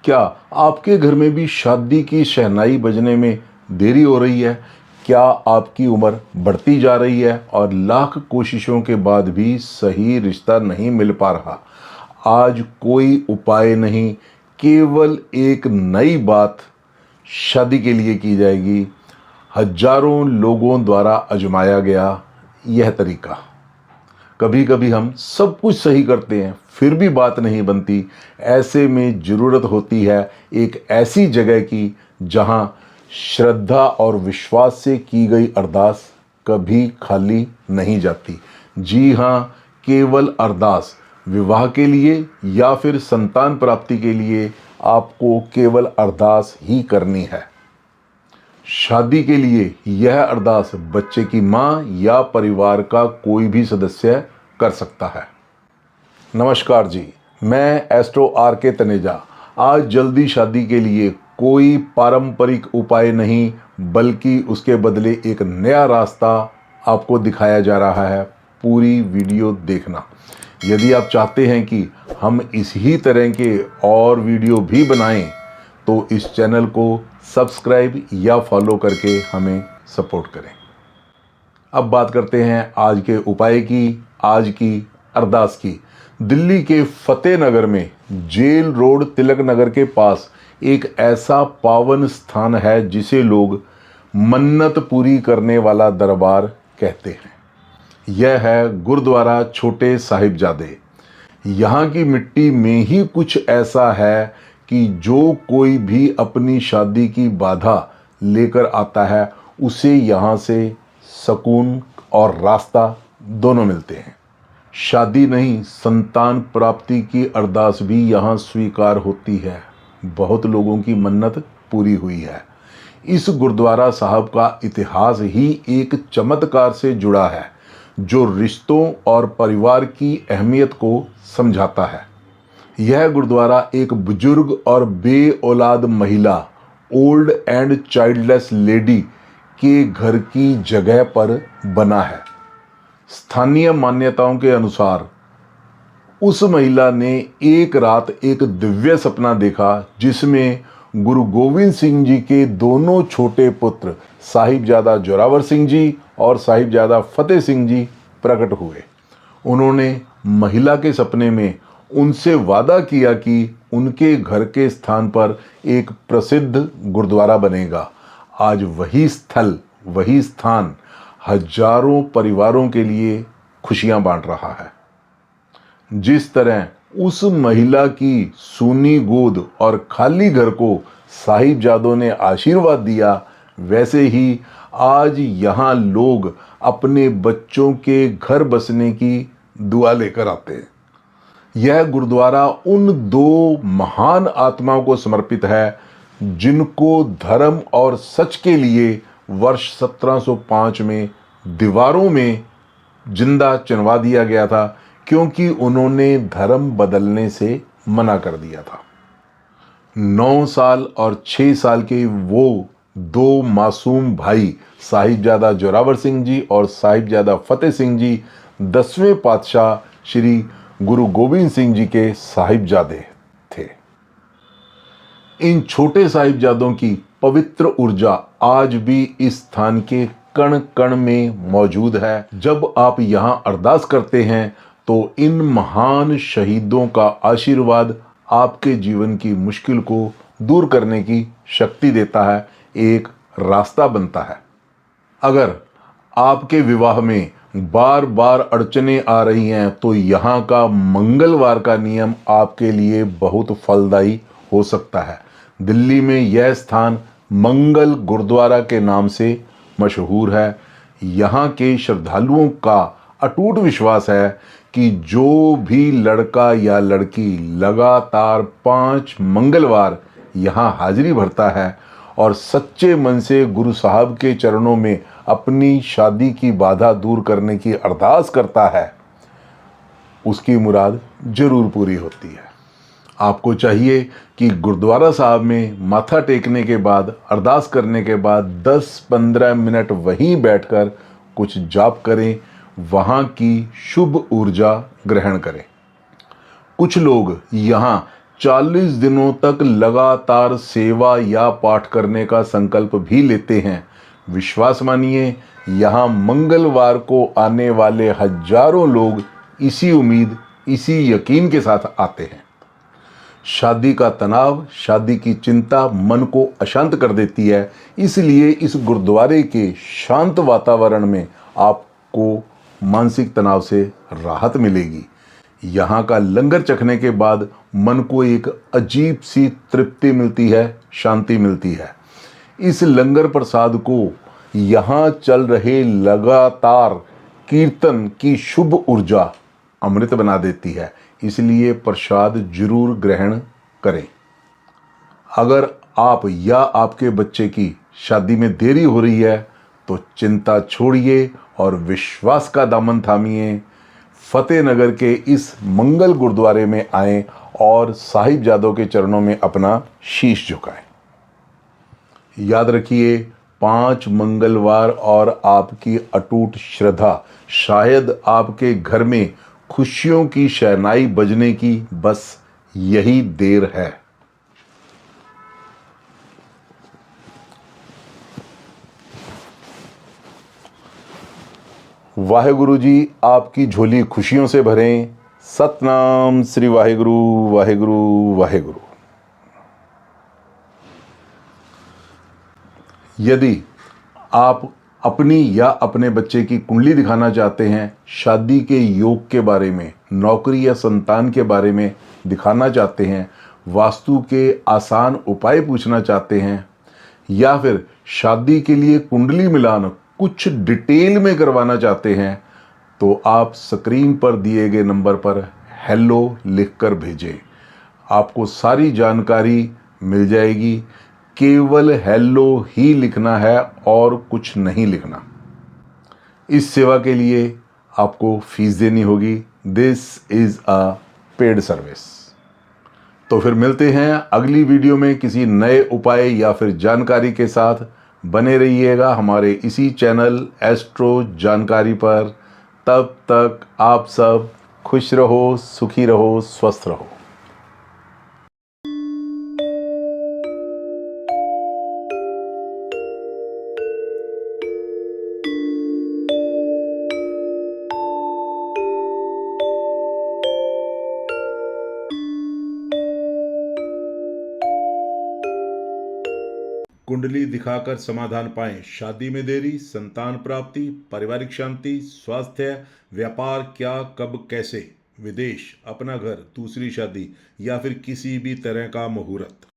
क्या आपके घर में भी शादी की शहनाई बजने में देरी हो रही है? क्या आपकी उम्र बढ़ती जा रही है और लाख कोशिशों के बाद भी सही रिश्ता नहीं मिल पा रहा? आज कोई उपाय नहीं, केवल एक नई बात शादी के लिए की जाएगी। हजारों लोगों द्वारा आजमाया गया यह तरीका। कभी कभी हम सब कुछ सही करते हैं फिर भी बात नहीं बनती। ऐसे में ज़रूरत होती है एक ऐसी जगह की जहां श्रद्धा और विश्वास से की गई अरदास कभी खाली नहीं जाती। जी हाँ, केवल अरदास। विवाह के लिए या फिर संतान प्राप्ति के लिए आपको केवल अरदास ही करनी है। शादी के लिए यह अरदास बच्चे की मां या परिवार का कोई भी सदस्य कर सकता है। नमस्कार जी, मैं एस्ट्रो आर के तनेजा। आज जल्दी शादी के लिए कोई पारंपरिक उपाय नहीं, बल्कि उसके बदले एक नया रास्ता आपको दिखाया जा रहा है। पूरी वीडियो देखना। यदि आप चाहते हैं कि हम इसी तरह के और वीडियो भी बनाएं, तो इस चैनल को सब्सक्राइब या फॉलो करके हमें सपोर्ट करें। अब बात करते हैं आज के उपाय की, आज की अरदास की। दिल्ली के फतेह नगर में जेल रोड तिलक नगर के पास एक ऐसा पावन स्थान है जिसे लोग मन्नत पूरी करने वाला दरबार कहते हैं। यह है गुरुद्वारा छोटे साहिबजादे। यहाँ की मिट्टी में ही कुछ ऐसा है कि जो कोई भी अपनी शादी की बाधा लेकर आता है उसे यहाँ से सुकून और रास्ता दोनों मिलते हैं। शादी नहीं, संतान प्राप्ति की अरदास भी यहाँ स्वीकार होती है। बहुत लोगों की मन्नत पूरी हुई है। इस गुरुद्वारा साहब का इतिहास ही एक चमत्कार से जुड़ा है जो रिश्तों और परिवार की अहमियत को समझाता है। यह गुरुद्वारा एक बुजुर्ग और बेऔलाद महिला, ओल्ड एंड चाइल्डलेस लेडी के घर की जगह पर बना है। स्थानीय मान्यताओं के अनुसार उस महिला ने एक रात एक दिव्य सपना देखा जिसमें गुरु गोविंद सिंह जी के दोनों छोटे पुत्र साहिबजादा जोरावर सिंह जी और साहिबजादा फतेह सिंह जी प्रकट हुए। उन्होंने महिला के सपने में उनसे वादा किया कि उनके घर के स्थान पर एक प्रसिद्ध गुरुद्वारा बनेगा। आज वही स्थल, वही स्थान हजारों परिवारों के लिए खुशियां बांट रहा है। जिस तरह उस महिला की सूनी गोद और खाली घर को साहिबजादों ने आशीर्वाद दिया, वैसे ही आज यहाँ लोग अपने बच्चों के घर बसने की दुआ लेकर आते हैं। यह गुरुद्वारा उन दो महान आत्माओं को समर्पित है जिनको धर्म और सच के लिए वर्ष 1705 में दीवारों में जिंदा चुनवा दिया गया था, क्योंकि उन्होंने धर्म बदलने से मना कर दिया था। 9 साल और 6 साल के वो दो मासूम भाई साहिबजादा जोरावर सिंह जी और साहिबजादा फतेह सिंह जी 10वें पातशाह श्री गुरु गोविंद सिंह जी के साहिबजादे थे। इन छोटे साहिबजादों की पवित्र ऊर्जा आज भी इस स्थान के कण कण में मौजूद है। जब आप यहाँ अरदास करते हैं तो इन महान शहीदों का आशीर्वाद आपके जीवन की मुश्किल को दूर करने की शक्ति देता है, एक रास्ता बनता है। अगर आपके विवाह में बार बार अड़चने आ रही हैं तो यहाँ का मंगलवार का नियम आपके लिए बहुत फलदायी हो सकता है। दिल्ली में यह स्थान मंगल गुरुद्वारा के नाम से मशहूर है। यहाँ के श्रद्धालुओं का अटूट विश्वास है कि जो भी लड़का या लड़की लगातार 5 मंगलवार यहाँ हाजिरी भरता है और सच्चे मन से गुरु साहब के चरणों में अपनी शादी की बाधा दूर करने की अरदास करता है, उसकी मुराद जरूर पूरी होती है। आपको चाहिए कि गुरुद्वारा साहब में माथा टेकने के बाद, अरदास करने के बाद 10-15 मिनट वहीं बैठकर कुछ जाप करें, वहाँ की शुभ ऊर्जा ग्रहण करें। कुछ लोग यहाँ 40 दिनों तक लगातार सेवा या पाठ करने का संकल्प भी लेते हैं, विश्वास मानिए यहाँ मंगलवार को आने वाले हजारों लोग इसी उम्मीद, इसी यकीन के साथ आते हैं। शादी का तनाव, शादी की चिंता मन को अशांत कर देती है, इसलिए इस गुरुद्वारे के शांत वातावरण में आपको मानसिक तनाव से राहत मिलेगी। यहाँ का लंगर चखने के बाद मन को एक अजीब सी तृप्ति मिलती है, शांति मिलती है। इस लंगर प्रसाद को यहाँ चल रहे लगातार कीर्तन की शुभ ऊर्जा अमृत बना देती है, इसलिए प्रसाद जरूर ग्रहण करें। अगर आप या आपके बच्चे की शादी में देरी हो रही है तो चिंता छोड़िए और विश्वास का दामन थामिए। फतेहनगर के इस मंगल गुरुद्वारे में आएं और साहिबजादों के चरणों में अपना शीश झुकाएं। याद रखिए, 5 मंगलवार और आपकी अटूट श्रद्धा शायद आपके घर में खुशियों की शहनाई बजने की बस यही देर है। वाहेगुरु जी आपकी झोली खुशियों से भरें। सतनाम श्री वाहेगुरु वाहेगुरु वाहेगुरु। यदि आप अपनी या अपने बच्चे की कुंडली दिखाना चाहते हैं, शादी के योग के बारे में, नौकरी या संतान के बारे में दिखाना चाहते हैं, वास्तु के आसान उपाय पूछना चाहते हैं, या फिर शादी के लिए कुंडली मिलान कुछ डिटेल में करवाना चाहते हैं, तो आप स्क्रीन पर दिए गए नंबर पर हेलो लिखकर भेजें। आपको सारी जानकारी मिल जाएगी। केवल हेलो ही लिखना है और कुछ नहीं लिखना। इस सेवा के लिए आपको फीस देनी होगी। This is a paid service. तो फिर मिलते हैं अगली वीडियो में किसी नए उपाय या फिर जानकारी के साथ। बने रहिएगा हमारे इसी चैनल एस्ट्रो जानकारी पर। तब तक आप सब खुश रहो, सुखी रहो, स्वस्थ रहो। कुंडली दिखाकर समाधान पाएं। शादी में देरी, संतान प्राप्ति, पारिवारिक शांति, स्वास्थ्य, व्यापार, क्या, कब, कैसे, विदेश, अपना घर, दूसरी शादी या फिर किसी भी तरह का मुहूर्त।